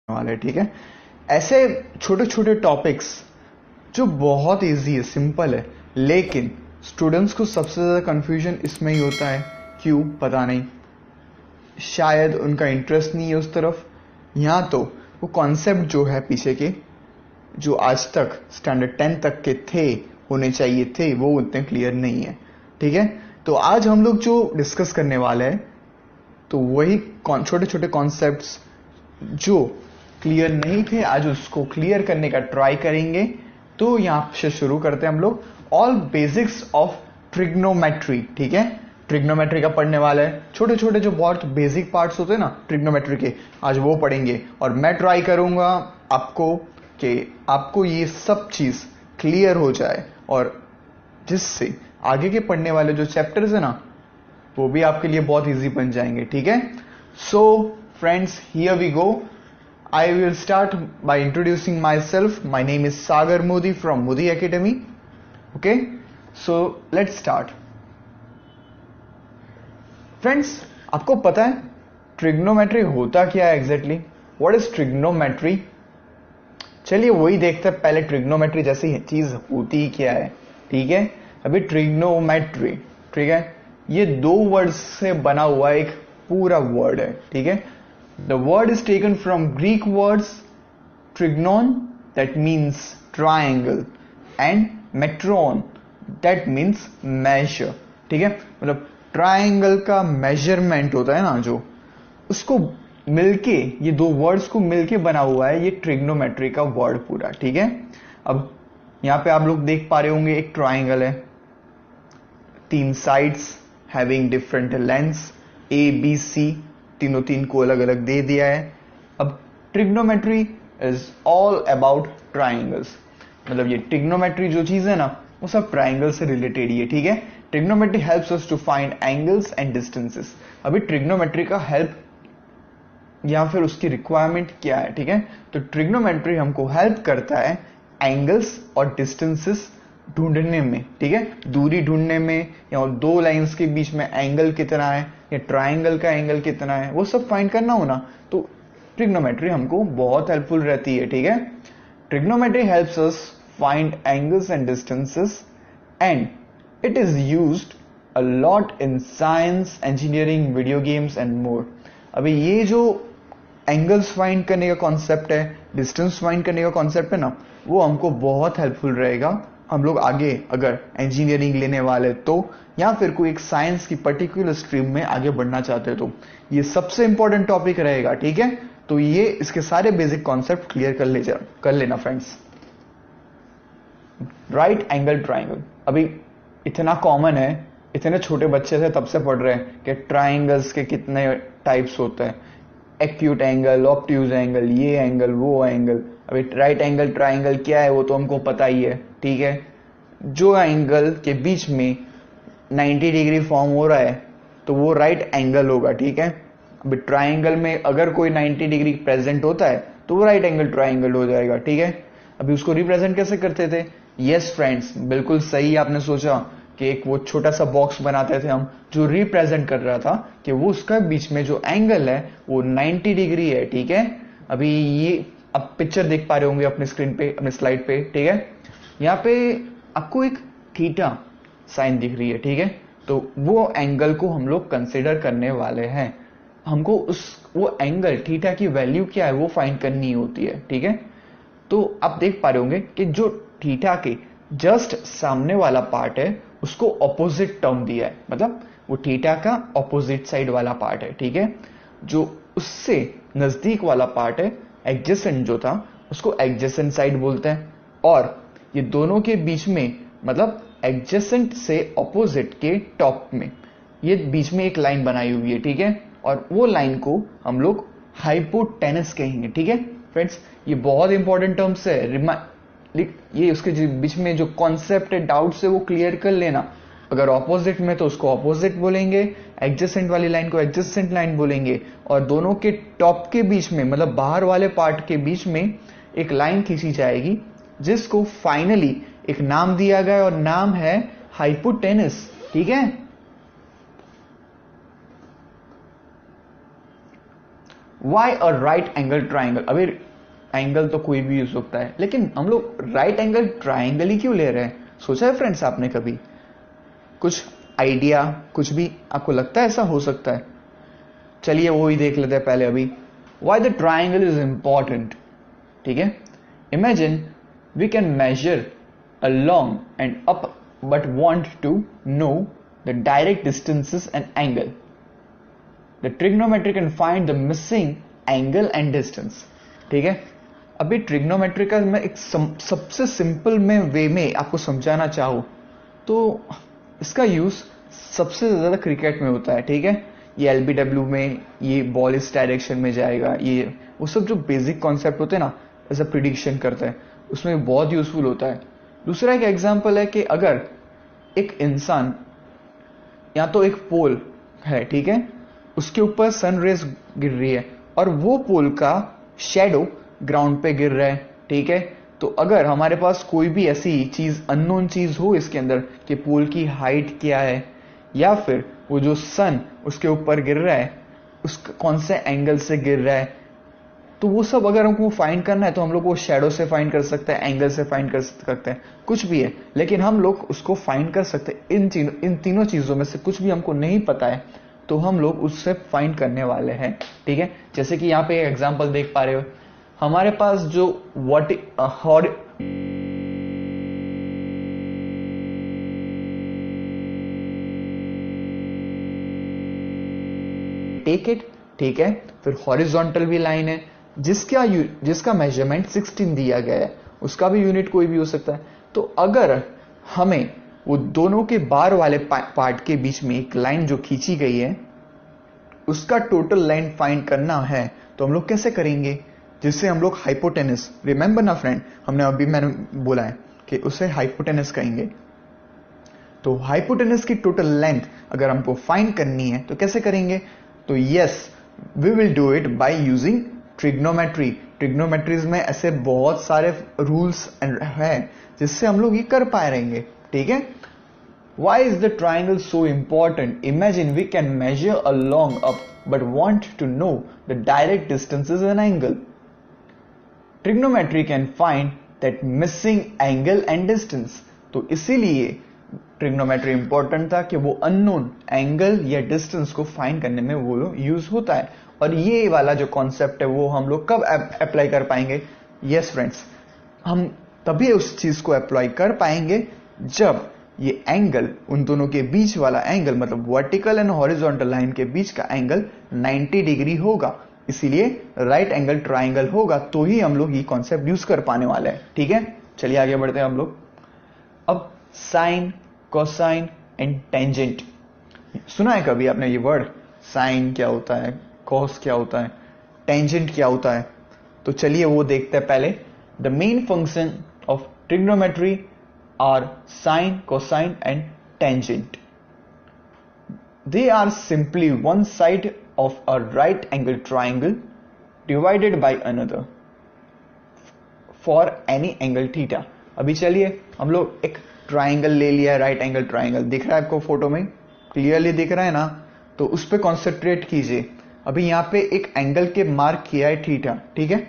वाला है, ठीक है। ऐसे छोटे छोटे टॉपिक्स जो बहुत इजी है, सिंपल है, लेकिन स्टूडेंट्स को सबसे ज़्यादा कंफ्यूजन इसमें ही होता है। क्यों पता नहीं, शायद उनका इंटरेस्ट नहीं है उस तरफ, या तो वो कॉन्सेप्ट जो है पीछे के, जो आज तक स्टैंडर्ड 10 तक के थे, होने चाहिए थे, वो उतने क्लियर नहीं है, ठीक है। तो आज हम लोग जो डिस्कस करने वाले हैं, तो वही छोटे छोटे कॉन्सेप्ट्स जो क्लियर नहीं थे, आज उसको क्लियर करने का ट्राई करेंगे। तो यहां से शुरू करते हैं हम लोग ऑल बेसिक्स ऑफ ट्रिग्नोमेट्री, ठीक है। ट्रिग्नोमेट्री का पढ़ने वाला है, छोटे छोटे जो बहुत बेसिक पार्ट्स होते हैं ना ट्रिग्नोमेट्री के, आज वो पढ़ेंगे। और मैं ट्राई करूंगा आपको कि आपको ये सब चीज क्लियर हो जाए, और जिससे आगे के पढ़ने वाले जो चैप्टर्स है ना, वो भी आपके लिए बहुत इजी बन जाएंगे, ठीक है। So friends, here we go. I will start by introducing myself. My name is Sagar Modi from Modi Academy. Okay, so let's start. Friends, आपको पता है ट्रिग्नोमेट्री होता क्या है एग्जैक्टली? What is trigonometry? चलिए वही देखते हैं पहले, ट्रिग्नोमेट्री जैसी चीज होती ही क्या है, ठीक है। अभी ट्रिग्नोमेट्री, ठीक है, ये दो वर्ड्स से बना हुआ एक पूरा वर्ड है, ठीक है। The word is taken from Greek words trignon, that means triangle, and metron, that means measure, ठीक है। मतलब ट्राइंगल का मेजरमेंट होता है ना, जो उसको मिलके, ये दो वर्ड्स को मिलके बना हुआ है ये ट्रिग्नोमेट्री का वर्ड पूरा, ठीक है। अब यहां पे आप लोग देख पा रहे होंगे एक ट्राइंगल है, 3 sides having different lengths A B C, तीनों तीन को अलग अलग दे दिया है। अब trigonometry is all about triangles, मतलब ये ट्रिग्नोमेट्री जो चीज है ना, वो सब ट्राइंगल से रिलेटेड ही है, ठीक है। Trigonometry helps us to find angles and distances. अभी ट्रिग्नोमेट्री का हेल्प या फिर उसकी रिक्वायरमेंट क्या है, ठीक है। तो ट्रिग्नोमेट्री हमको हेल्प करता है एंगल्स और डिस्टेंसेस ढूंढने में, ठीक है, दूरी ढूंढने में, या दो लाइंस के बीच में एंगल कितना है, या ट्राइंगल का एंगल कितना है, वो सब फाइंड करना हो ना, तो ट्रिग्नोमेट्री हमको बहुत हेल्पफुल रहती है, ठीक है। Trigonometry helps us find angles and distances, and it is used a lot in science, engineering, video games and more. अभी ये जो एंगल्स फाइंड करने का कॉन्सेप्ट है, डिस्टेंस फाइंड करने का कॉन्सेप्ट है ना, वो हमको बहुत हेल्पफुल रहेगा हम लोग आगे अगर इंजीनियरिंग लेने वाले तो, या फिर कोई एक साइंस की पर्टिकुलर स्ट्रीम में आगे बढ़ना चाहते हो तो ये सबसे इंपॉर्टेंट टॉपिक रहेगा, ठीक है। तो ये इसके सारे बेसिक कॉन्सेप्ट क्लियर कर लेना फ्रेंड्स। राइट एंगल ट्राइंगल अभी इतना कॉमन है, इतने छोटे बच्चे से तब से पढ़ रहे हैं कि ट्राइंगल्स के कितने टाइप्स होते हैं, एक्यूट एंगल, ऑब्ट्यूज एंगल, ये एंगल, वो एंगल। अभी राइट एंगल ट्राइंगल क्या है वो तो हमको पता ही है, ठीक है। जो एंगल के बीच में 90 डिग्री फॉर्म हो रहा है तो वो राइट एंगल होगा, ठीक है। अभी ट्राइंगल में अगर कोई 90 डिग्री प्रेजेंट होता है तो वो राइट एंगल ट्राइंगल हो जाएगा, ठीक है। अभी उसको रिप्रेजेंट कैसे करते थे? यस फ्रेंड्स, बिल्कुल सही आपने सोचा कि एक वो छोटा सा बॉक्स बनाते थे हम, जो रिप्रेजेंट कर रहा था कि वो उसका बीच में जो एंगल है वो 90 डिग्री है, ठीक है। अभी ये आप पिक्चर देख पा रहे होंगे अपने स्क्रीन पे, अपने स्लाइड पे, ठीक है। यहाँ पे आपको एक थीटा साइन दिख रही है, ठीक है। तो वो एंगल को हम लोग कंसिडर करने वाले हैं, हमको वो एंगल थीटा की वैल्यू क्या है वो फाइंड करनी होती है, ठीक है। तो आप देख पा रहे होंगे कि जो थीटा के जस्ट सामने वाला पार्ट है उसको ऑपोजिट टर्म दिया है, मतलब वो थीटा का ऑपोजिट साइड वाला पार्ट है, ठीक है। जो उससे नजदीक वाला पार्ट है, एडजेसेंट जो था, उसको एडजेसेंट साइड बोलते हैं। और ये दोनों के बीच में, मतलब एडजेसेंट से ऑपोजिट के टॉप में ये बीच में एक लाइन बनाई हुई है, ठीक है। और वो लाइन को हम लोग हाइपोटेनस कहेंगे, ठीक है फ्रेंड्स। ये बहुत इंपॉर्टेंट टर्म्स है, ये उसके बीच में जो कॉन्सेप्ट है, डाउट्स है, वो क्लियर कर लेना। अगर ऑपोजिट में तो उसको ऑपोजिट बोलेंगे, एडजेसेंट वाली लाइन को एडजेसेंट लाइन बोलेंगे, और दोनों के टॉप के बीच में, मतलब बाहर वाले पार्ट के बीच में एक लाइन खींची जाएगी जिसको फाइनली एक नाम दिया गया और नाम है हाइपोटेनस, ठीक है। Why a right angle triangle. अभी एंगल तो कोई भी यूज होता है, लेकिन हम लोग राइट एंगल ट्राइंगल ही क्यों ले रहे हैं? सोचा है फ्रेंड्स आपने कभी? कुछ आइडिया, कुछ भी आपको लगता है ऐसा हो सकता है? चलिए वो ही देख लेते हैं पहले अभी। Why the triangle is important, ठीक है। Imagine we can measure along and up but want to know the direct distances and angle. The trigonometry can find the missing angle and distance. ठीक है। अभी ट्रिग्नोमेट्री का मैं एक सबसे simple में वे में आपको समझाना चाहूँ तो इसका यूज सबसे ज्यादा क्रिकेट में होता है, ठीक है। ये एलबीडब्ल्यू में, ये बॉल इस डायरेक्शन में जाएगा, ये वो सब जो बेसिक कॉन्सेप्ट होते हैं ना, ऐसा प्रिडिक्शन करता है, उसमें बहुत यूजफुल होता है। दूसरा एक एग्जांपल है कि अगर एक इंसान या तो एक पोल है, ठीक है, उसके ऊपर सन रेज गिर रही है और वो पोल का शेडो ग्राउंड पे गिर रहा है, ठीक है। तो अगर हमारे पास कोई भी ऐसी चीज, अननोन चीज हो इसके अंदर कि पोल की हाइट क्या है या फिर वो जो सन उसके ऊपर गिर रहा है उस कौन से एंगल से गिर रहा है, तो वो सब अगर हमको फाइंड करना है तो हम लोग वो शेडो से फाइंड कर सकते हैं, एंगल से फाइंड कर सकते हैं, कुछ भी है, लेकिन हम लोग उसको फाइंड कर सकते हैं। इन तीनों चीजों में से कुछ भी हमको नहीं पता है तो हम लोग उससे फाइंड करने वाले हैं, ठीक है। जैसे कि यहाँ पे एक एग्जांपल देख पा रहे हो, हमारे पास जो टेक इट, ठीक है, फिर हॉरिजॉन्टल भी लाइन है जिसका मेजरमेंट 16 दिया गया है, उसका भी यूनिट कोई भी हो सकता है। तो अगर हमें वो दोनों के बार वाले पार्ट के बीच में एक लाइन जो खींची गई है उसका टोटल लाइन फाइंड करना है तो हम लोग कैसे करेंगे? जिससे हम लोग हाइपोटेनस, रिमेंबर ना फ्रेंड, मैंने बोला है कि उसे हाइपोटेनस कहेंगे। तो हाइपोटेनस की टोटल लेंथ अगर हमको फाइंड करनी है तो कैसे करेंगे? तो yes, we will do it by using trigonometry. ट्रिग्नोमेट्रीज में ऐसे बहुत सारे रूल्स हैं जिससे हम लोग ये कर पाए रहेंगे, ठीक है। Why is the triangle so important? Imagine we can measure a long up but want to know the direct distances and angle. Trigonometry can find that missing angle and distance. तो इसीलिए ट्रिग्नोमेट्री इंपॉर्टेंट था कि वो unknown angle या distance को find करने में वो यूज होता है। और ये वाला जो कॉन्सेप्ट है वो हम लोग कब अप्लाई कर पाएंगे? यस फ्रेंड्स, हम तभी उस चीज को अप्लाई कर पाएंगे जब ये एंगल, उन दोनों के बीच वाला एंगल, मतलब वर्टिकल एंड हॉरिजॉन्टल लाइन के बीच का एंगल 90 डिग्री होगा। इसीलिए राइट एंगल ट्राइंगल होगा तो ही हम लोग ये कॉन्सेप्ट यूज कर पाने वाले हैं, ठीक है। चलिए आगे बढ़ते हैं हम लोग। अब साइन, कोसाइन एंड टेंजेंट, सुना है कभी आपने ये वर्ड? साइन क्या होता है, कॉस क्या होता है, टेंजेंट क्या होता है? तो चलिए वो देखते हैं पहले। The main function of trigonometry are sine, cosine and tangent. They are simply one side of a right angle triangle divided by another for any angle theta. अभी चलिए हम लोग एक ट्राइंगल ले लिया, राइट एंगल ट्राइंगल दिख रहा है आपको फोटो में, क्लियरली दिख रहा है ना? तो उस पर कॉन्सेंट्रेट कीजिए। अभी यहाँ पे एक एंगल के मार्क किया है थीटा, ठीक है।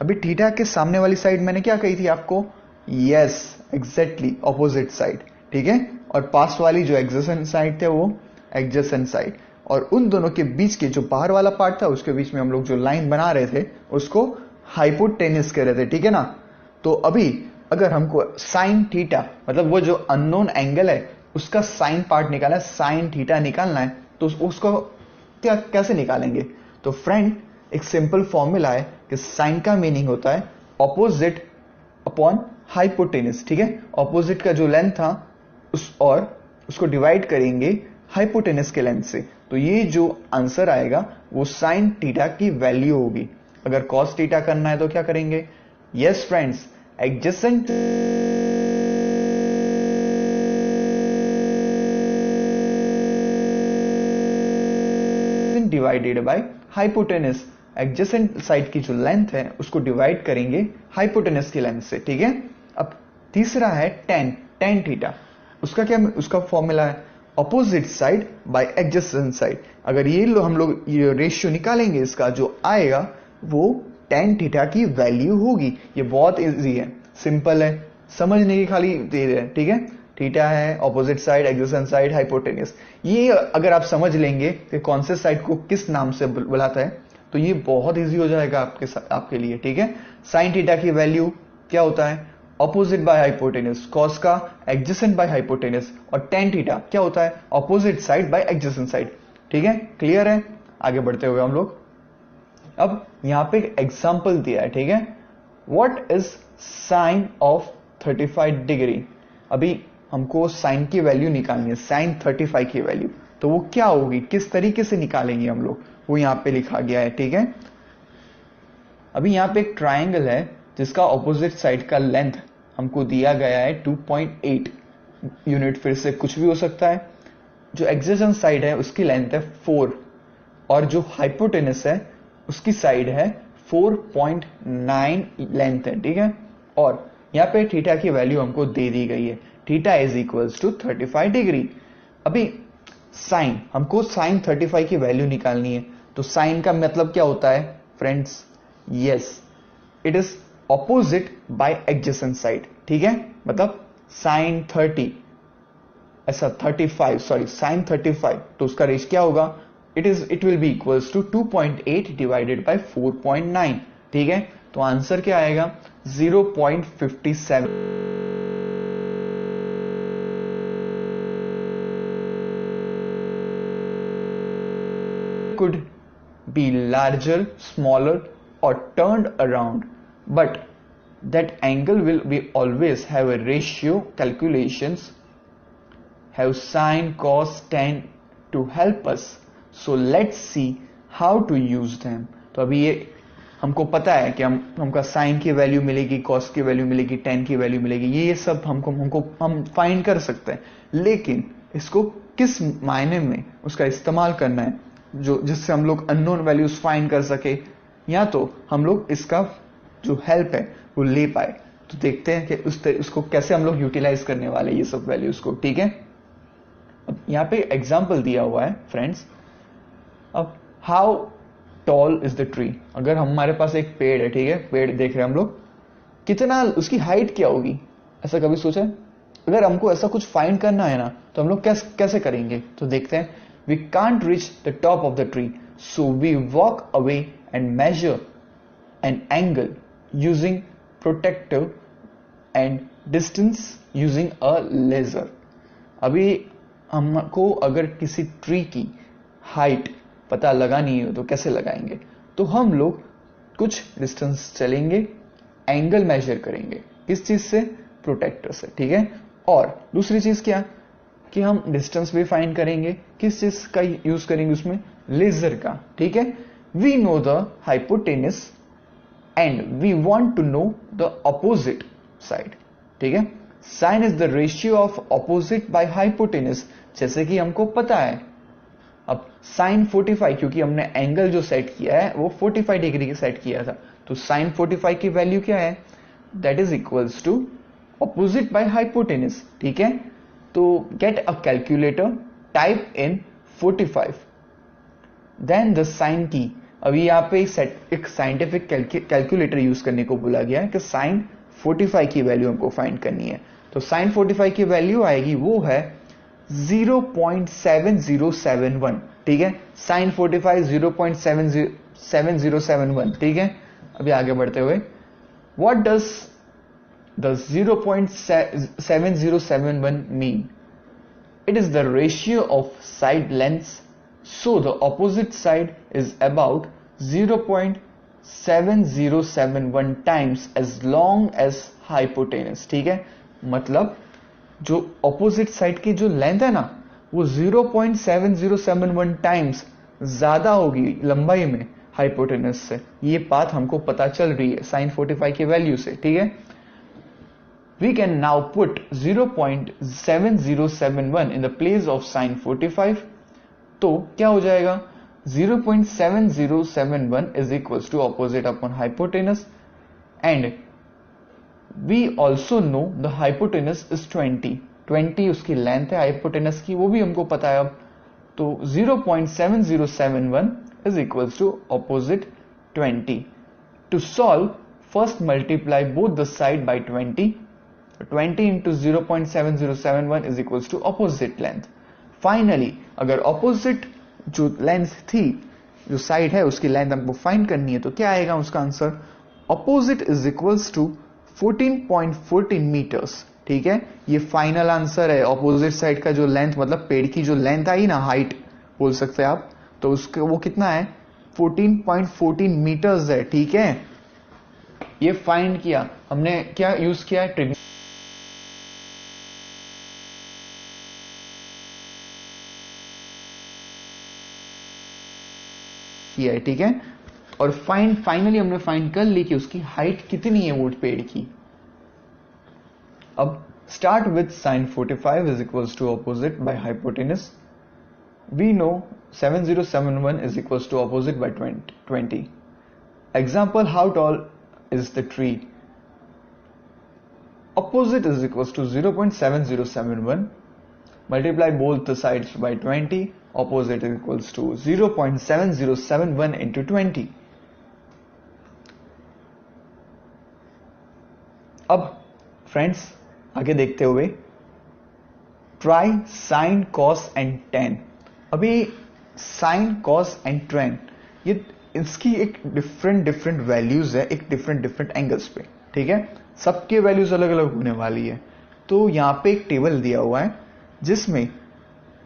अभी थीटा के सामने वाली साइड मैंने क्या कही थी आपको? यस, एग्जैक्टली ऑपोजिट साइड, ठीक है। और पास वाली जो एडजेसेंट साइड थे वो एडजेसेंट साइड, और उन दोनों के बीच के जो बाहर वाला पार्ट था उसके बीच में हम लोग जो लाइन बना रहे थे उसको हाइपोटेनस कह रहे थे, ठीक है ना। तो अभी अगर हमको साइन थीटा, मतलब वो जो अननोन एंगल है उसका साइन पार्ट निकालना है, साइन थीटा निकालना है, तो उसको कैसे निकालेंगे? तो फ्रेंड, एक सिंपल फॉर्मूला है कि साइन का मीनिंग होता है ऑपोजिट अपॉन हाइपोटेनस, ठीक है। ऑपोजिट का जो लेंथ था उसको डिवाइड करेंगे हाइपोटेनस के लेंथ से, तो ये जो आंसर आएगा वो साइन थीटा की वैल्यू होगी। अगर कॉस थीटा करना है तो क्या करेंगे? Yes friends, adjacent divided by hypotenuse. Adjacent side की जो लेंथ है उसको डिवाइड करेंगे हाइपोटेनस की लेंथ से, ठीक है। अब तीसरा है टेन थीटा, उसका क्या, उसका फॉर्मूला है opposite side by adjacent side. अगर ये हम लोग ये रेशियो निकालेंगे, इसका जो आएगा वो tan थीटा की वैल्यू होगी। ये बहुत इजी है, सिंपल है, समझने की खाली देर है, ठीक है। थीटा है, opposite side, adjacent side, hypotenuse. ये अगर आप समझ लेंगे कि कौन से साइड को किस नाम से बुलाता है, तो ये बहुत इजी हो जाएगा आपके लिए, ठीक है। साइन थीटा की वैल्यू क्या होता है, ऑपोजिट बाय हाइपोटेन्यूस, कॉस का एडजेसेंट बाय हाइपोटेन्यूस, और tan थीटा क्या होता है, opposite side by adjacent side, ठीक है। क्लियर है। आगे बढ़ते हुए हम लोग अब यहां पे एक एग्जांपल दिया है, ठीक है। What is sine of 35 degree. अभी हमको साइन की वैल्यू निकालनी है, साइन 35 की वैल्यू, तो वो क्या होगी, किस तरीके से निकालेंगे हम लोग, वो यहां पे लिखा गया है, ठीक है। अभी यहां पे एक ट्राइंगल है जिसका ऑपोजिट साइड का लेंथ हमको दिया गया है 2.8 यूनिट, फिर से कुछ भी हो सकता है। जो एडजेसेंट साइड है उसकी लेंथ है 4, और जो हाइपोटेनस है उसकी साइड है 4.9 लेंथ है, ठीक है। और यहां पे थीटा की वैल्यू हमको दे दी गई है, theta is equals to 35 degree. अभी साइन, हमको साइन 35 की वैल्यू निकालनी है, तो साइन का मतलब क्या होता है friends, yes it is opposite by adjacent side, ठीक है। मतलब साइन 30 ऐसा 35 सॉरी साइन 35, तो उसका रेश क्या होगा, it will be equals to 2.8 divided by 4.9, ठीक है। तो आंसर क्या आएगा 0.57 could be larger, smaller or turned around, but that angle will be always have a ratio calculations, have sin, cos, tan to help us. So let's see how to use them. तो अभी ये हमको पता है कि हमका sign की value मिलेगी, कॉस की वैल्यू मिलेगी, टेन की वैल्यू मिलेगी, ये सब हम फाइंड कर सकते हैं, लेकिन इसको किस मायने में उसका इस्तेमाल करना है जो जिससे हम लोग अननोन वैल्यूज फाइंड कर सके, या तो हम लोग इसका जो हेल्प है वो ले पाए। तो देखते हैं कि उसको कैसे हम लोग यूटिलाइज करने वाले ये सब वैल्यूज को, ठीक है। अब यहाँ पे एग्जाम्पल दिया हुआ है फ्रेंड्स। अब how tall is the tree. अगर हमारे पास एक पेड़ है, ठीक है, पेड़ देख रहे हैं हम लोग, कितना उसकी हाइट क्या होगी, ऐसा कभी सोचा है? अगर हमको ऐसा कुछ फाइंड करना है ना, तो हम लोग कैसे करेंगे, तो देखते हैं। We can't reach the top of the tree, so we walk away and measure an angle using protective and distance using a laser. अभी हमको अगर किसी ट्री की हाइट पता लगानी है तो कैसे लगाएंगे, तो हम लोग कुछ डिस्टेंस चलेंगे, एंगल मेजर करेंगे, किस चीज से, प्रोटेक्टर से, ठीक है। और दूसरी चीज क्या कि हम डिस्टेंस भी फाइंड करेंगे, किस चीज का यूज करेंगे उसमें, लेजर का, ठीक है। We know the hypotenuse and we want to know the opposite side, ठीक है। Sine is the ratio of opposite by hypotenuse, जैसे कि हमको पता है। अब साइन 45, क्योंकि हमने एंगल जो सेट किया है वो 45 डिग्री की सेट किया था, तो साइन 45 की वैल्यू क्या है, that is equals to opposite by hypotenuse, ठीक है। तो get a calculator, type in 45, then the sine की। अभी यहाँ पे एक साइंटिफिक कैलकुलेटर यूज करने को बोला गया है कि साइन 45 की वैल्यू हमको फाइंड करनी है। तो साइन 45 की वैल्यू आएगी, वो है 0.7071, ठीक है। साइन 45 0.7071, ठीक है। अभी आगे बढ़ते हुए, what does the 0.7071 mean? It is the ratio of side lengths, so the opposite side is about 0.7071 times as long as hypotenuse, ठीक है। मतलब जो ऑपोजिट साइड की जो लेंथ है ना, वो 0.7071 टाइम्स ज्यादा होगी लंबाई में हाइपोटेनस से। ये बात हमको पता चल रही है साइन 45 की वैल्यू से, ठीक है। We can now put 0.7071 in the place of sin 45. तो क्या हो जाएगा, 0.7071 is equals to opposite upon hypotenuse, and we also know the hypotenuse is 20. 20 उसकी लेंथ है हाइपोटेनस की, वो भी हमको पता है अब। तो 0.7071 is equals to opposite 20. To solve, first multiply both the side by 20. 20 into 0.7071 is equals to opposite length. Finally, अगर opposite जो लेंथ थी, जो साइड है उसकी लेंथ हमको फाइंड करनी है, तो क्या आएगा उसका answer? opposite is equals to 14.14 metres. ठीक है, ये फाइनल आंसर है। ऑपोजिट साइड का जो लेंथ, मतलब पेड़ की जो लेंथ आई ना, हाइट बोल सकते हैं आप, तो उसका वो कितना है? 14.14 मीटर्स है। ठीक है, ये फाइंड किया हमने। क्या यूज किया है? किया है। ठीक है, और फाइनली हमने फाइंड कर ली कि उसकी हाइट कितनी है वो पेड़ की। अब start with sin 45 is equals to opposite by hypotenuse. We know 7071 is equals to opposite by 20. Example, how tall is the tree? Opposite is equals to 0.7071. Multiply both the sides by 20. Opposite is equals to 0.7071 into 20. अब friends आगे देखते हुए, try sine cos and ten. अभी sine cos and ten, ये इसकी एक different values है, एक डिफरेंट एंगल्स पे। ठीक है, सबके वैल्यूज अलग अलग होने वाली है। तो यहाँ पे एक टेबल दिया हुआ है जिसमें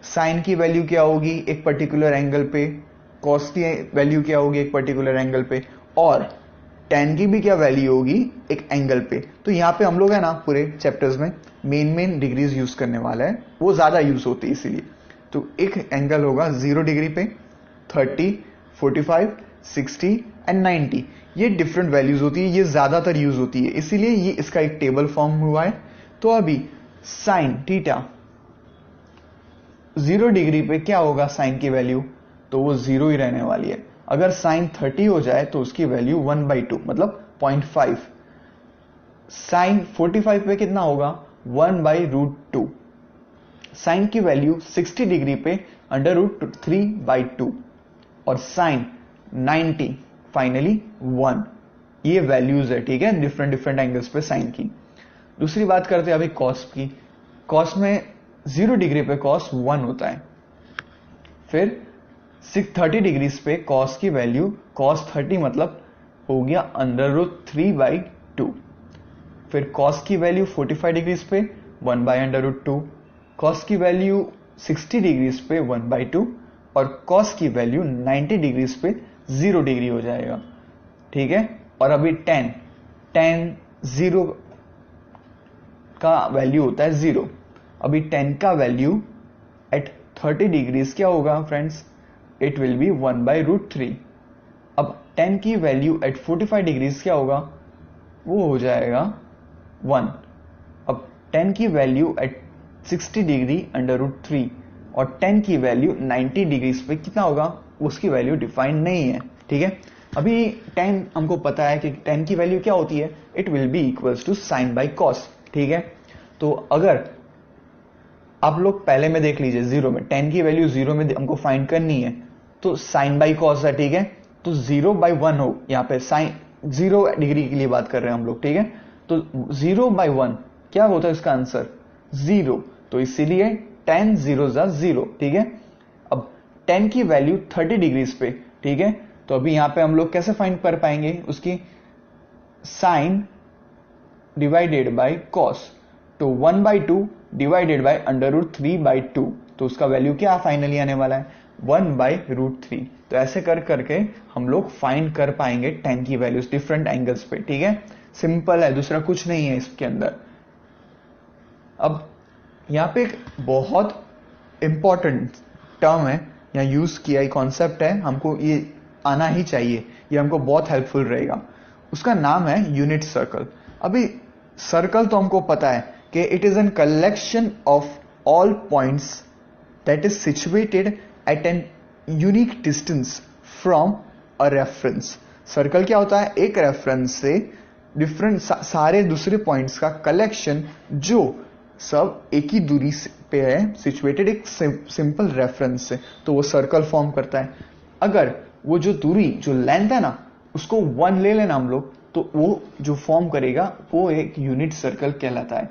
साइन की वैल्यू क्या होगी एक पर्टिकुलर एंगल पे, कॉस की वैल्यू क्या होगी एक पर्टिकुलर एंगल पे, और टेन की भी क्या वैल्यू होगी एक एंगल पे। तो यहाँ पे हम लोग है ना पूरे चैप्टर्स में मेन डिग्रीज यूज करने वाला है, वो ज्यादा यूज होती है इसीलिए। तो एक एंगल होगा 0 डिग्री पे, 30, 45, 60 एंड 90। ये डिफरेंट वैल्यूज होती है, ये ज्यादातर यूज होती है, इसीलिए ये इसका एक टेबल फॉर्म हुआ है। तो अभी साइन थीटा 0 डिग्री पे क्या होगा साइन की वैल्यू? तो वो 0 ही रहने वाली है। अगर साइन 30 हो जाए तो उसकी वैल्यू 1/2 मतलब 0.5। साइन 45 पे कितना होगा? 1/√2। साइन की वैल्यू 60 डिग्री पे √3/2, और साइन 90 फाइनली 1। ये वैल्यूज है। ठीक है, डिफरेंट एंगल्स पे साइन की। दूसरी बात करते हैं अभी कॉस की। कॉस में 0 डिग्री पे कॉस 1 होता है। फिर 30 डिग्री पे कॉस की वैल्यू कॉस 30 मतलब हो गया √3/2। फिर कॉस की वैल्यू 45 डिग्री पे 1/√2, कॉस की वैल्यू 60 डिग्री पे 1/2, और कॉस की वैल्यू 90 डिग्री पे 0 डिग्री हो जाएगा। ठीक है, और अभी टेन 0 का वैल्यू होता है 0। अभी 10 का वैल्यू एट 30 डिग्रीज क्या होगा फ्रेंड्स? It will B 1/√3। अब 10 की वैल्यू एट 45 डिग्रीज क्या होगा? वो हो जाएगा 1। अब 10 की वैल्यू एट 60 डिग्री √3, और 10 की वैल्यू 90 डिग्रीज पे कितना होगा? उसकी वैल्यू डिफाइंड नहीं है। ठीक है, अभी 10 हमको पता है कि 10 की वैल्यू क्या होती है? It will be equals to sine by cos. ठीक है, तो अगर आप लोग पहले में देख लीजिए 0 में 10 की वैल्यू 0 में हमको फाइंड करनी है, तो साइन बाई कॉस है। ठीक है, तो 0/1 हो, यहाँ पे साइन 0 डिग्री के लिए बात कर रहे हैं हम लोग। ठीक है, तो 0/1 क्या होता है इसका आंसर? 0। तो इसीलिए 10 0 0। ठीक है, अब 10 की वैल्यू 30 डिग्रीज पे। ठीक है, तो अभी यहां पे हम लोग कैसे फाइंड कर पाएंगे उसकी? साइन डिवाइडेड बाय कॉस, तो 1/2 डिवाइडेड बाय √3/2, तो उसका वैल्यू क्या फाइनली आने वाला है? 1/√3। तो ऐसे कर करके हम लोग फाइंड कर पाएंगे 10 की वैल्यूज डिफरेंट एंगल्स पे। ठीक है, सिंपल है, दूसरा कुछ नहीं है इसके अंदर। अब यहां पे एक बहुत इंपॉर्टेंट टर्म है, यहां यूज किया कॉन्सेप्ट है, हमको ये आना ही चाहिए, ये हमको बहुत हेल्पफुल रहेगा। उसका नाम है यूनिट सर्कल। अभी सर्कल तो हमको पता है कि it is an collection of all points that is situated at an unique distance from a reference. Circle क्या होता है? एक रेफरेंस से डिफरेंट सारे दूसरे पॉइंट्स का कलेक्शन जो सब एक ही दूरी पे है, सिचुएटेड एक सिंपल रेफरेंस से, तो वो सर्कल फॉर्म करता है। अगर वो जो दूरी, जो लेंथ है ना, उसको 1 ले लेना हम लोग, तो वो जो फॉर्म करेगा वो एक यूनिट सर्कल कहलाता है।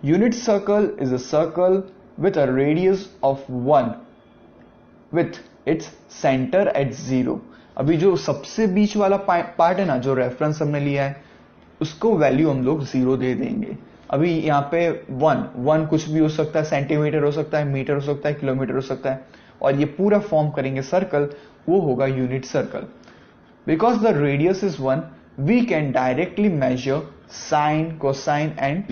Unit circle is a circle with a radius of 1 with its centre at 0। अभी जो सबसे बीच वाला पार्ट है ना, जो रेफरेंस हमने लिया है, उसको वैल्यू हम लोग 0 दे देंगे। अभी यहाँ पे 1 कुछ भी हो सकता है, सेंटीमीटर हो सकता है, मीटर हो सकता है, किलोमीटर हो सकता है, और ये पूरा फॉर्म करेंगे सर्कल, वो होगा unit circle. Because the radius is 1, we can directly measure sine, cosine and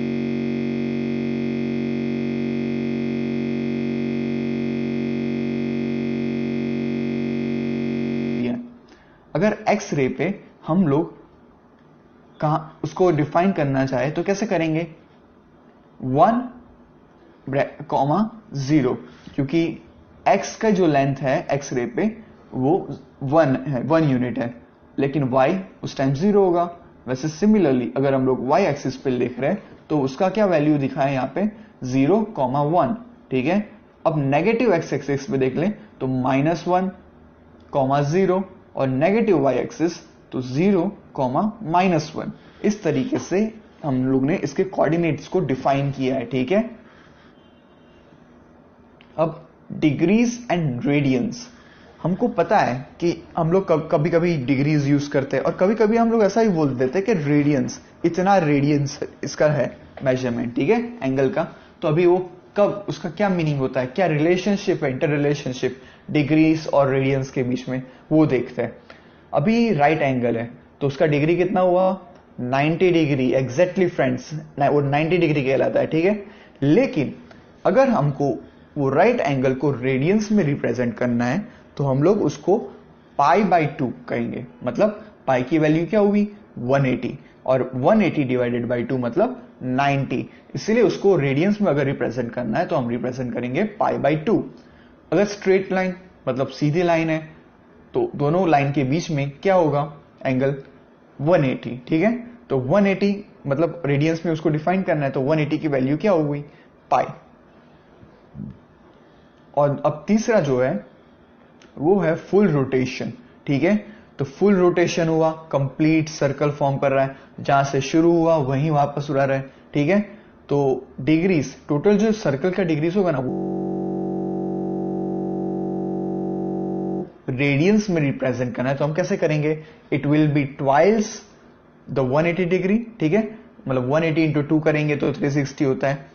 अगर एक्स रे पे हम लोग कहां उसको डिफाइन करना चाहे तो कैसे करेंगे? 1,0, क्योंकि x का जो लेंथ है एक्स रे पे वो 1 है, 1 यूनिट है, लेकिन y उस टाइम 0 होगा। वैसे सिमिलरली अगर हम लोग y एक्सिस पे लिख रहे हैं तो उसका क्या वैल्यू दिखा है यहाँ पे? 0,1। ठीक है, अब नेगेटिव x एक्सिस पे देख लें तो -1,0 और नेगेटिव y एक्सिस तो 0,-1। इस तरीके से हम लोग ने इसके कोऑर्डिनेट्स को डिफाइन किया है। ठीक है, अब डिग्रीज एंड रेडियंस, हमको पता है कि हम लोग कभी कभी डिग्रीज यूज करते हैं और कभी कभी हम लोग ऐसा ही बोल देते हैं कि रेडियंस, इतना रेडियंस इसका है मेजरमेंट। ठीक है, एंगल का। तो अभी वो कब, उसका क्या मीनिंग होता है, क्या रिलेशनशिप है, इंटर रिलेशनशिप डिग्रीज और रेडियंस के बीच में, वो देखते हैं। अभी राइट एंगल है तो उसका डिग्री कितना हुआ? 90 डिग्री एग्जैक्टली फ्रेंड्स, वो 90 डिग्री कहलाता है। ठीक है, लेकिन अगर हमको वो राइट एंगल को रेडियंस में रिप्रेजेंट करना है तो हम लोग उसको π/2 कहेंगे। मतलब पाई की वैल्यू क्या हुई? 180, और 180 डिवाइडेड बाई 2 मतलब 90। इसलिए उसको रेडियंस में अगर रिप्रेजेंट करना है तो हम रिप्रेजेंट करेंगे π/2। अगर स्ट्रेट लाइन मतलब सीधी लाइन है तो दोनों लाइन के बीच में क्या होगा? एंगल 180। ठीक है, तो 180 मतलब रेडियंस में उसको डिफाइन करना है तो 180 की वैल्यू क्या हो गई? पाई। और अब तीसरा जो है वो है फुल रोटेशन। ठीक है, तो फुल रोटेशन हुआ, कंप्लीट सर्कल फॉर्म कर रहा है, जहां से शुरू हुआ वहीं वापस उड़ा रहा है। ठीक है, तो डिग्रीज, टोटल जो सर्कल का डिग्रीज होगा ना वो रेडियंस में रिप्रेजेंट करना है, तो हम कैसे करेंगे? It will be twice the 180 degree. ठीक है, मतलब 180 इंटू 2 करेंगे तो 360 होता है,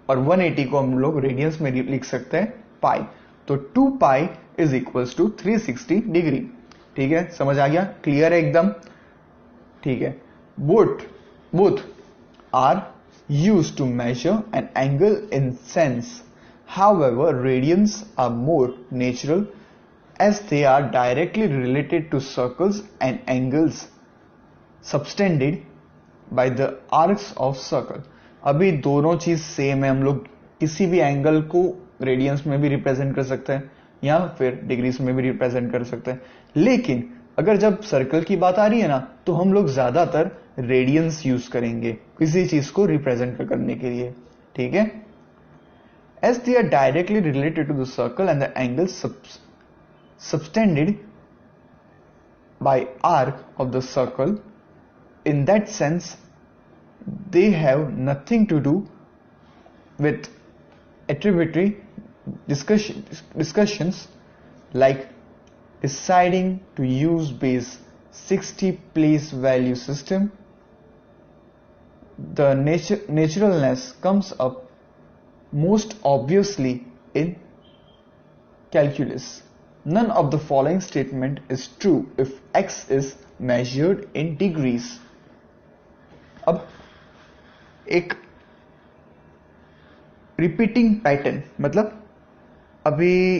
और 180 को हम लोग रेडियंस में लिख सकते हैं पाई। तो 2 pi is equals to 360 degree. ठीक है, समझ आ गया? क्लियर है एकदम? ठीक है, both are used to measure an angle in sense, however radians are more natural as they are directly related to circles and angles subtended by the arcs of circle। अभी दोनों चीज सेम है, हम लोग किसी भी एंगल को radiance में भी रिप्रेजेंट कर सकते हैं या फिर डिग्रीज में भी रिप्रेजेंट कर सकते हैं, लेकिन अगर जब सर्कल की बात आ रही है ना तो हम लोग ज्यादातर रेडियंस यूज करेंगे किसी चीज को रिप्रेजेंट करने के लिए। ठीक है, as they are directly related to the circle and the angle subtended by arc of the circle, in that sense they have nothing to do with attributary discussions like deciding to use base 60 place value system. The naturalness comes up most obviously in calculus. None of the following statement is true if x is measured in degrees। अब एक repeating pattern, मतलब अभी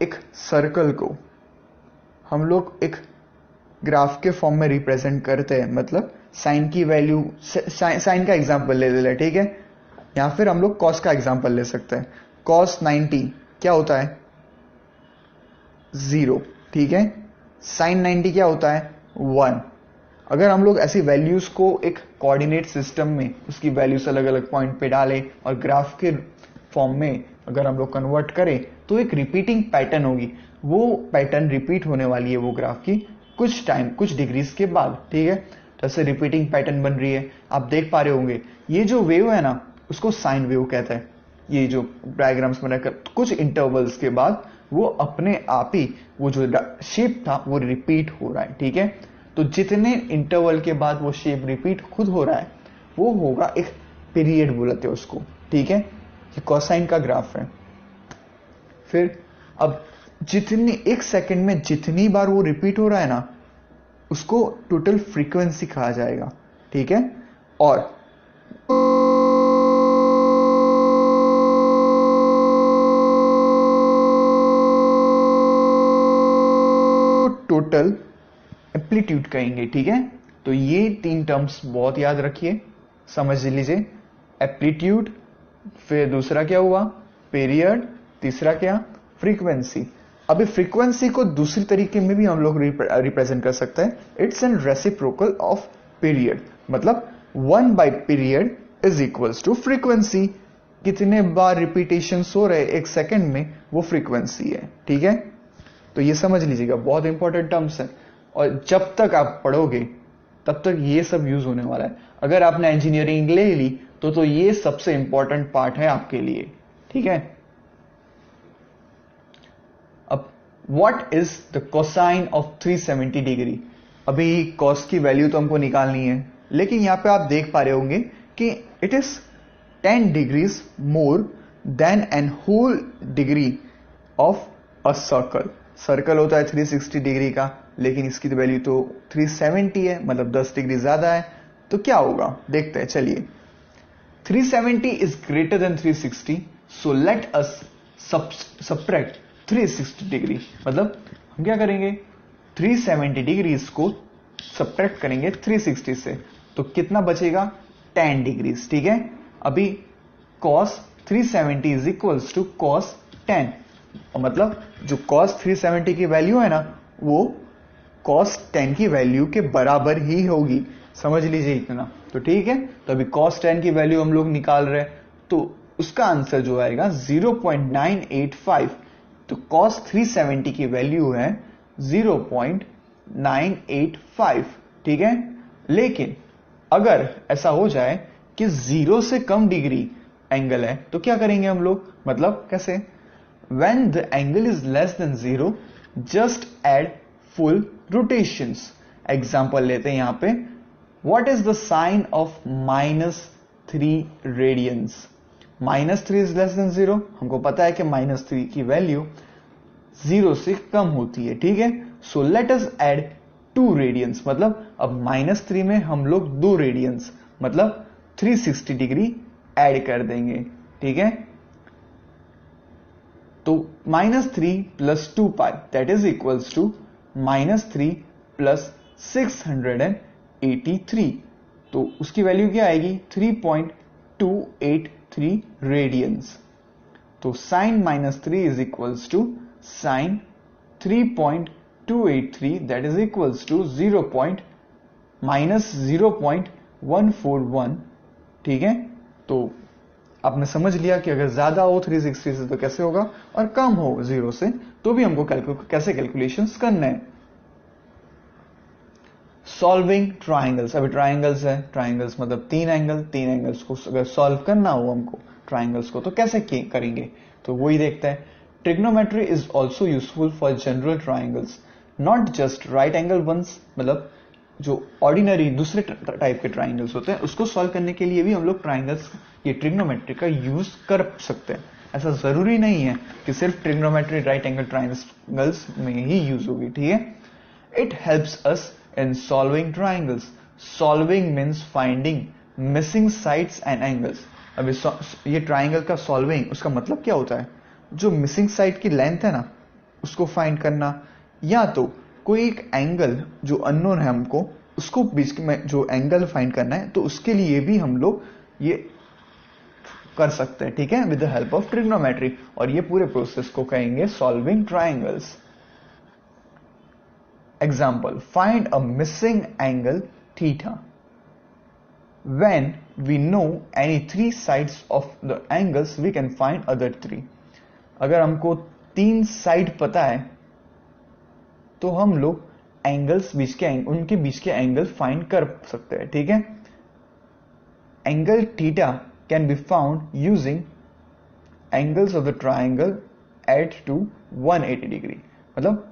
एक circle को हम लोग एक graph के फॉर्म में रिप्रेजेंट करते हैं, मतलब साइन की वैल्यू, साइन का एग्जांपल ले ले। ठीक है, या फिर हम लोग कॉस का एग्जांपल ले सकते हैं। कॉस 90 क्या होता है? 0। ठीक है, साइन 90 क्या होता है? 1। अगर हम लोग ऐसी वैल्यूज को एक कोऑर्डिनेट सिस्टम में उसकी वैल्यूज अलग अलग पॉइंट पे डालें और ग्राफ के फॉर्म में अगर हम लोग कन्वर्ट करें तो एक रिपीटिंग पैटर्न होगी। वो पैटर्न रिपीट होने वाली है वो ग्राफ की कुछ टाइम, कुछ डिग्रीज के बाद, ठीक है। तो ऐसे रिपीटिंग पैटर्न बन रही है, आप देख पा रहे होंगे। ये जो वेव है ना उसको साइन वेव कहते हैं। ये जो डायग्राम्स बनाकर कुछ इंटरवल्स के बाद वो अपने आप ही वो जो शेप था वो रिपीट हो रहा है, ठीक है। तो जितने इंटरवल के बाद वो शेप रिपीट खुद हो रहा है वो होगा एक पीरियड बोलते हैं उसको, ठीक है। ये कोसाइन का ग्राफ है। फिर अब जितनी एक सेकंड में जितनी बार वो रिपीट हो रहा है ना उसको टोटल फ्रीक्वेंसी कहा जाएगा, ठीक है। और टोटल एम्पलीट्यूड कहेंगे, ठीक है। तो ये तीन टर्म्स बहुत याद रखिए, समझ लीजिए। एम्पलीट्यूड, फिर दूसरा क्या हुआ पीरियड, तीसरा क्या फ्रीक्वेंसी। अभी फ्रीक्वेंसी को दूसरी तरीके में भी हम लोग रिप्रेजेंट कर सकते हैं। It's an reciprocal of period, मतलब 1 by period is equals to frequency. कितने बार रिपीटेशन हो रहे एक सेकंड में वो फ्रीक्वेंसी है, ठीक है। तो ये समझ लीजिएगा, बहुत इंपॉर्टेंट टर्म्स है और जब तक आप पढ़ोगे तब तक ये सब यूज होने वाला है। अगर आपने इंजीनियरिंग ले ली तो ये सबसे इंपॉर्टेंट पार्ट है आपके लिए, ठीक है। अब what is the cosine of 370 degree. अभी कॉस की वैल्यू तो हमको निकालनी है, लेकिन यहां पे आप देख पा रहे होंगे कि it is 10 degrees more than an whole degree of a circle. Circle होता है 360 डिग्री का, लेकिन इसकी तो वैल्यू तो 370 है, मतलब 10 डिग्री ज्यादा है। तो क्या होगा देखते हैं, चलिए। 370 is greater than 360, so let us subtract 360 degree. मतलब हम क्या करेंगे 370 डिग्री को सब्ट्रैक्ट करेंगे 360 से, तो कितना बचेगा 10 डिग्री, ठीक है। अभी cos 370 is equals to cos 10, मतलब जो cos 370 की वैल्यू है ना वो cos 10 की वैल्यू के बराबर ही होगी, समझ लीजिए इतना। तो ठीक है, तो अभी cos 10 की वैल्यू हम लोग निकाल रहे हैं, तो उसका आंसर जो आएगा 0.985। तो cos 370 की वैल्यू है 0.985, ठीक है। लेकिन अगर ऐसा हो जाए कि 0 से कम डिग्री एंगल है तो क्या करेंगे हम लोग, मतलब कैसे, when the angle is less than 0 just add full rotations। Example लेते हैं यहां पे, what is the sign of -3 radians. -3 is less than 0, हमको पता है कि -3 की वैल्यू 0 से कम होती है, ठीक है। So let us add 2 radians, मतलब अब -3 में हम लोग 2 रेडियंस मतलब 360 डिग्री ऐड कर देंगे, ठीक है। तो -3 + 2 पाई दैट इज इक्वल्स टू -3 + 683। तो उसकी वैल्यू क्या आएगी 3.283 रेडियंस। तो sin -3 is equals to sin 3.283 that is equals to -0.141, ठीक है। तो आपने समझ लिया कि अगर ज्यादा हो 360 से तो कैसे होगा, और कम हो 0 से तो भी हमको कैसे कैलकुलेशंस करना है। सॉल्विंग ट्राइंगल्स, अभी ट्राइंगल्स है, ट्राइंगल्स मतलब 3 एंगल्स को अगर सॉल्व करना हो हमको ट्राइंगल्स को तो कैसे करेंगे, तो वही देखते हैं। Trigonometry is also useful for general triangles, not just right angle ones, मतलब जो ऑर्डिनरी दूसरे टाइप के ट्राइंगल्स होते हैं उसको सॉल्व करने के लिए भी हम लोग ट्राइंगल्स ये ट्रिग्नोमेट्री का यूज कर सकते हैं। ऐसा जरूरी नहीं है कि सिर्फ ट्रिग्नोमेट्री राइट एंगल ट्राइंगल्स में ही यूज होगी, ठीक है। It helps us in solving triangles. Solving means finding missing sides and angles. अभी ये ट्राइंगल का सॉल्विंग उसका मतलब क्या होता है, जो मिसिंग साइड की लेंथ है ना उसको फाइंड करना, या तो कोई एक एंगल जो अननोन है हमको उसको बीच में जो एंगल फाइंड करना है, तो उसके लिए भी हम लोग ये कर सकते हैं, ठीक है, with the help of trigonometry. और ये पूरे प्रोसेस को कहेंगे solving triangles. Example, find a missing angle theta. When we know any three sides of the angles, we can find other three. अगर हमको तीन साइड पता है तो हम लोग एंगल्स उनके बीच के एंगल फाइंड कर सकते हैं. ठीक है. Angle theta can be found using angles of the triangle add to 180 degree. मतलब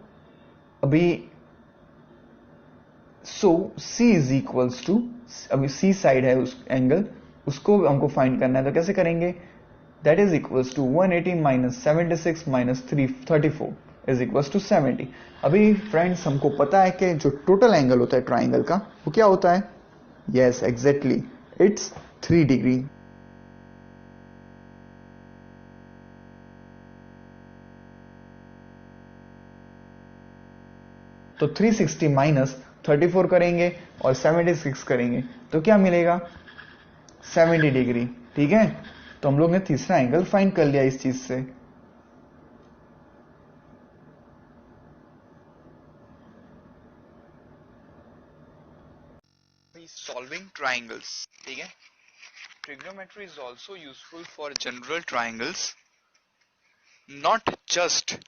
अभी so C is equals to, अभी C साइड है उस एंगल, उसको हमको फाइंड करना है. तो कैसे करेंगे? That is equals to 180 minus 76 minus 334 is equals to 70. अभी फ्रेंड्स हमको पता है कि जो टोटल एंगल होता है ट्राइंगल का वो क्या होता है? Yes exactly, it's 3 degree. तो 360 माइनस 34 करेंगे और 76 करेंगे तो क्या मिलेगा? 70 डिग्री. ठीक है. तो हम लोग ने तीसरा एंगल फाइंड कर लिया इस चीज से. Solving triangles. ठीक है. Trigonometry is also useful for general triangles, not just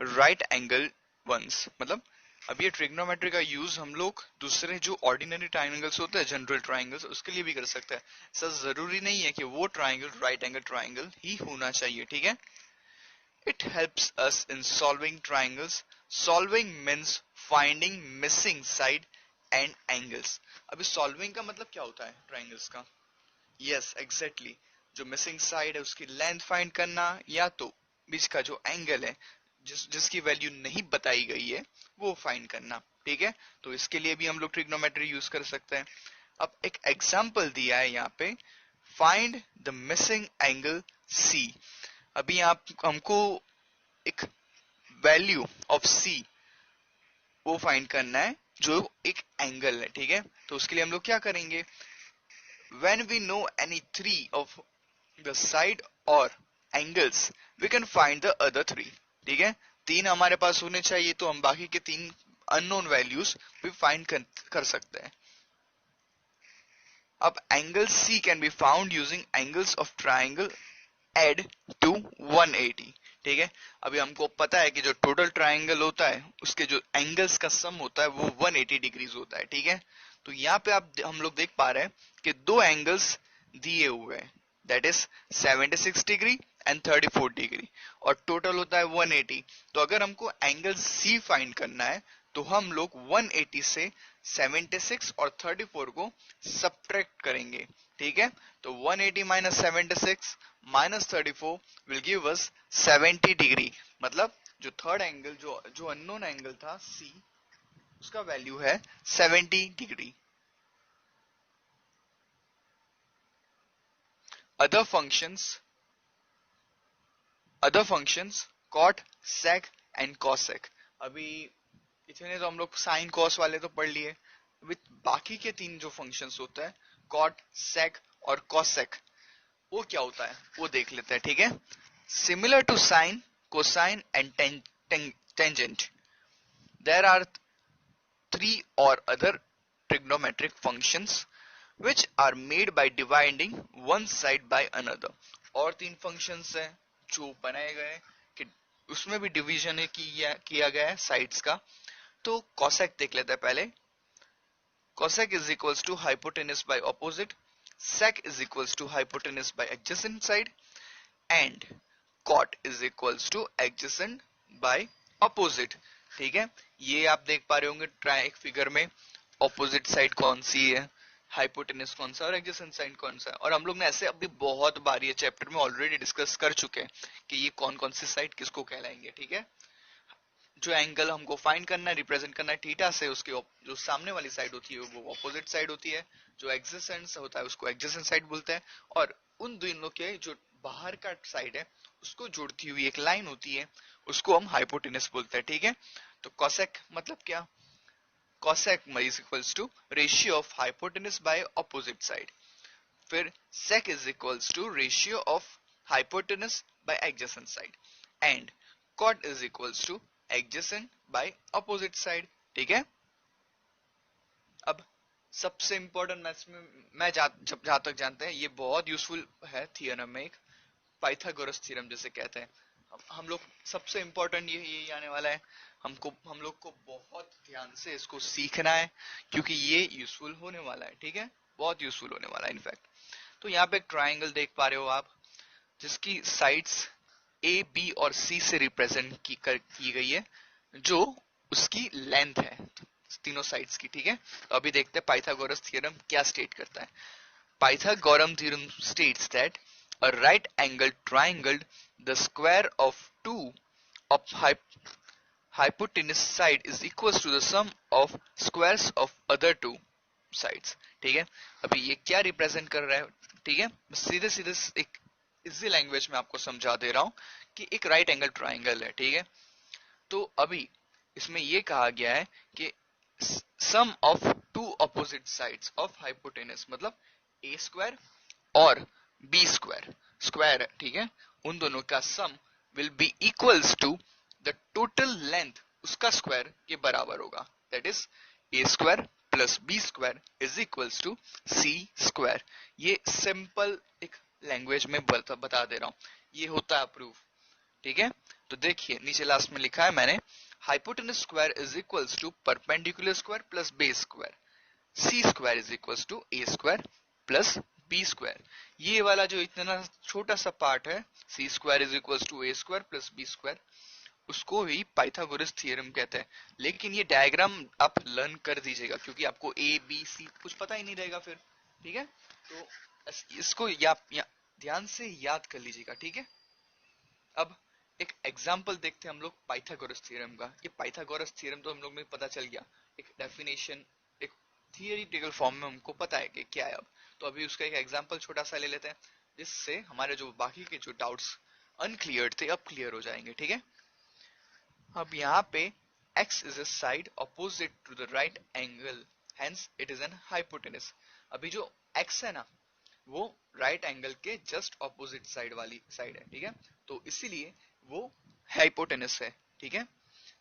right angle ones. मतलब अब ये ट्रिग्नोमेट्री का यूज हम लोग दूसरे जो ऑर्डिनरी ट्राइंगल्स होते हैं, जनरल ट्राइंगल्स, उसके लिए भी कर सकते हैं. ऐसा जरूरी नहीं है कि वो ट्राइंगल राइट एंगल ट्राइंगल ही होना चाहिए. ठीक है. It helps us in solving triangles. Solving means finding missing side and angles. अभी solving का मतलब क्या होता है triangles का? Yes, exactly. जो missing side है उसकी length find करना, या तो बीच का जो angle है जिसकी वैल्यू नहीं बताई गई है वो फाइंड करना. ठीक है. तो इसके लिए भी हम लोग ट्रिग्नोमेट्री यूज कर सकते हैं. अब एक एग्जांपल दिया है यहाँ पे, find the missing angle C. अभी आप हमको एक वैल्यू ऑफ C वो फाइंड करना है जो एक एंगल है. ठीक है. तो उसके लिए हम लोग क्या करेंगे? When we know any three of the side or angles, we can find the other three. ठीक है. तीन हमारे पास होने चाहिए तो हम बाकी के तीन अननोन वैल्यूज भी फाइंड कर सकते हैं. अब angle C can be found using angles of triangle add to 180. ठीक है. अभी हमको पता है कि जो टोटल ट्राइंगल होता है उसके जो एंगल्स का सम होता है वो 180 डिग्रीज होता है. ठीक है. तो यहाँ पे हम लोग देख पा रहे हैं कि दो एंगल्स दिए हुए हैं, that is 76 degree and 34 degree, और टोटल होता है 180. तो अगर हमको एंगल C फाइंड करना है तो हम लोग 180 से 76 और 34 को सब्ट्रैक्ट करेंगे. ठीक है. तो 180 minus 76 minus 34 will give us 70 degree. मतलब जो थर्ड एंगल जो अननोन एंगल था C, उसका वैल्यू है 70 degree. Other functions cot, sec and cosec. अभी इतने तो हम लोग साइन कॉस वाले तो पढ़ लिए. विद बाकी के तीन जो फंक्शंस होते हैं कॉट, सेक और कॉसेक, वो क्या होता है वो देख लेते हैं. ठीक है. Similar to sine, cosine and tangent, there are three or other trigonometric functions which are made by dividing one side by another. और तीन functions हैं जो बनाए गए कि उसमें भी डिवीजन किया गया है साइड्स का. तो cosec देख लेते हैं पहले. cosec is equals to hypotenuse by opposite, sec is equals to hypotenuse by adjacent side, and cot is equals to adjacent by opposite. ठीक है. ये आप देख पा रहे होंगे एक फिगर में ऑपोजिट साइड कौन सी है, हाइपोटेनस कौन सा और एडजेसेंट साइड कौन सा है. और हम लोग ने ऐसे अभी बहुत बार ये चैप्टर में ऑलरेडी डिस्कस कर चुके हैं कि ये कौन कौन सी साइड किसको कहलाएंगे. ठीक है. जो एंगल हमको फाइंड करना है, रिप्रेजेंट करना है थीटा से, उसके जो सामने वाली साइड होती है वो ऑपोजिट साइड होती है. जो एडजेसेंट होता है उसको एडजेसेंट साइड बोलते हैं. और उन दोनों के जो बाहर का साइड है उसको जोड़ती हुई एक लाइन होती है, उसको हम हाइपोटेनस बोलते हैं. ठीक है. तो कॉसेक मतलब क्या? cosec is equals to ratio of hypotenuse by opposite side. फिर sec is equals to ratio of hypotenuse by adjacent side, and cot is equals to adjacent by opposite side. ठीक है. अब सबसे इंपॉर्टेंट मैथ्स में मैं जहां तक जानते हैं ये बहुत यूजफुल है थियरम में, एक पाइथागोरस थ्योरम जिसे कहते हैं। हम लोग सबसे इंपॉर्टेंट यही आने वाला है। हम लोग को बहुत ध्यान से इसको सीखना है क्योंकि ये यूजफुल होने वाला है, ठीक है, बहुत यूजफुल होने वाला है इनफैक्ट। तो यहाँ पे एक ट्राइंगल देख पा रहे हो आप, जिसकी साइड्स ए बी और सी से रिप्रेजेंट की गई है, जो उसकी लेंथ है तीनों साइड्स की, ठीक है। तो अभी देखते हैं पाइथागोरस थ्योरम क्या स्टेट करता है। Pythagorean theorem states that a right angled triangle, the square of two of hypotenuse side is equals to the sum of squares of other two sides। ठीक है, अभी ये क्या रिप्रेजेंट कर रहा है, ठीक है, सीधे सीधे एक इजी लैंग्वेज में आपको समझा दे रहा हूं कि एक राइट एंगल ट्राइंगल है, ठीक है। तो अभी इसमें ये कहा गया है कि sum of two opposite sides of hypotenuse, मतलब ए स्क्वायर और बी स्क्वायर स्क्वायर है, ठीक है, उन दोनों का sum will be equals to the total length उसका स्क्वायर के बराबर होगा। That is A square plus B square is equals to C square. ये सिंपल एक लैंग्वेज में बता दे रहा हूं, ये होता है प्रूफ, ठीक है। तो देखिए नीचे लास्ट में लिखा है मैंने, hypotenuse square is equals to perpendicular square plus base square, C square is equals to A square plus B square. ये वाला जो इतना छोटा सा पार्ट है, C square is equals to A square plus B square, उसको ही Pythagoras theorem कहते हैं। लेकिन ये डायग्राम आप लर्न कर दीजिएगा क्योंकि आपको ए बी सी कुछ पता ही नहीं रहेगा फिर, ठीक है। तो इसको ध्यान से याद कर लीजिएगा, ठीक है। अब एक एग्जाम्पल देखते हैं हम लोग पाइथागोरस थ्योरम का। ये पाइथागोरस थ्योरम तो हम लोग में पता चल गया, एक डेफिनेशन एक थियरिटिकल फॉर्म में हमको पता है कि क्या है। अब तो अभी उसका एक एग्जाम्पल छोटा सा ले लेते हैं, जिससे हमारे जो बाकी के जो डाउट्स अनक्लियर थे अब क्लियर हो जाएंगे, ठीक है। अब यहाँ पे x is a side opposite to the right angle, hence it is an hypotenuse। अभी जो x है ना, वो राइट एंगल के जस्ट ऑपोजिट साइड वाली साइड है, ठीक है, तो इसीलिए वो हाइपोटेनस है, ठीक है।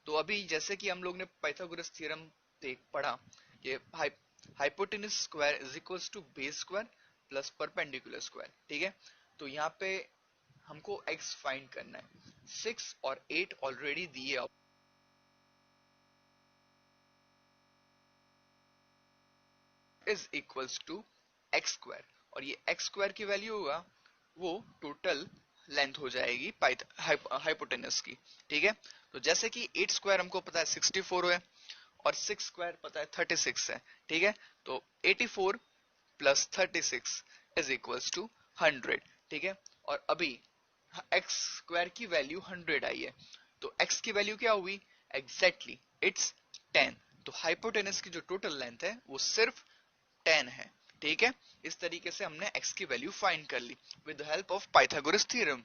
तो अभी जैसे कि हम लोग ने पाइथागोरस थ्योरम देख पढ़ा कि hypotenuse square is equals to base square plus perpendicular square, ठीक है। तो यहाँ पे हमको x फाइंड करना है, 6 और 8 ऑलरेडी दिए is equals to x square, और ये एक्स स्क्वायर की वैल्यू होगा वो टोटल लेंथ हो जाएगी हाइपोटेनस की, ठीक है। तो जैसे कि 8 स्क्वायर हमको पता है 64 है और 6 स्क्वायर पता है 36 है, ठीक है। तो 84 प्लस 36 इज इक्वल्स टू 100, ठीक है। और अभी एक्स स्क्वायर की वैल्यू 100 आई है, तो एक्स की वैल्यू क्या हुई, एग्जैक्टली इट्स 10। तो हाइपोटेनस की जो टोटल लेंथ है वो सिर्फ 10 है, ठीक है। इस तरीके से हमने x की वैल्यू फाइंड कर ली with the help of Pythagoras theorem.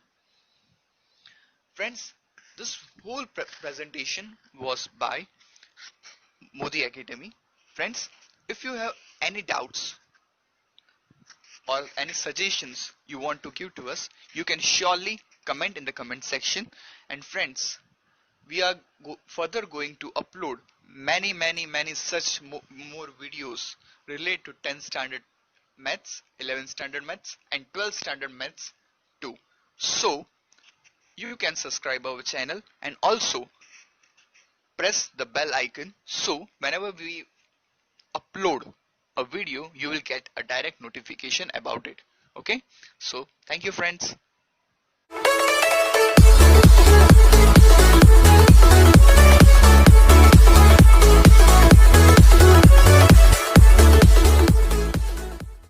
Friends, this whole presentation was by Modi Academy. Friends, if you have any doubts or any suggestions you want to give to us, you can surely comment in the comment section. And friends, we are further going to upload many such more videos related to 10th standard maths, 11th standard maths and 12th standard maths too. So you can subscribe our channel and also press the bell icon, so whenever we upload a video you will get a direct notification about it. Okay, so thank you friends.